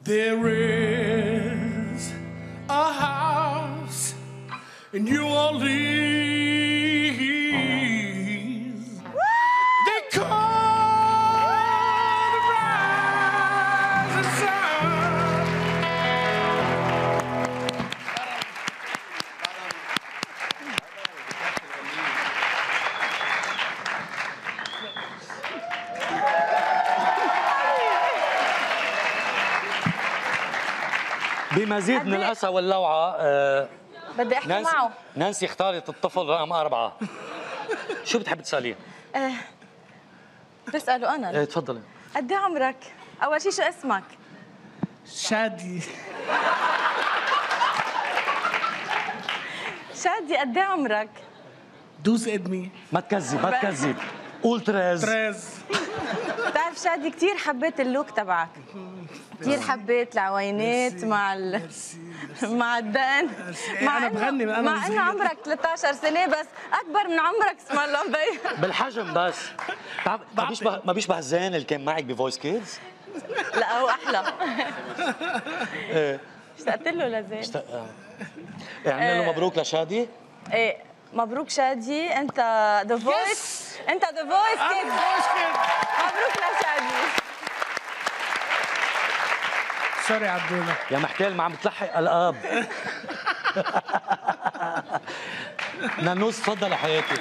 There is a house in New Orleans. They call the rising sun. بمزيد من الأسى واللوعة بدي احكي معه. نانسي اختارت الطفل رقم 4. شو بتحب تسأليه؟ بتسأله أنا؟ ايه تفضلي. قد ايه عمرك؟ أول شيء شو اسمك؟ شادي. شادي قد ايه عمرك؟ 12 ادمي. ما تكذب ما تكذب. قول 13. بتعرف شادي كثير حبيت اللوك تبعك. كثير حبيت العوينات مع الدقن. أنا بغني من أنا مع إنه عمرك 13 سنة بس أكبر من عمرك اسم الله مبين. بالحجم بس. ما بيشبه الزين اللي كان معك بفويس كيدز؟ لا هو أحلى. اشتقت له لزين. يعني له مبروك لشادي؟ ايه مبروك شادي، انت ذا فويس. انت ذا فويس كيدز. مبروك لشادي. سوري عبدونا. يا محتال ما عم بتلحق القاب. نانوس تفضل يا حياتي.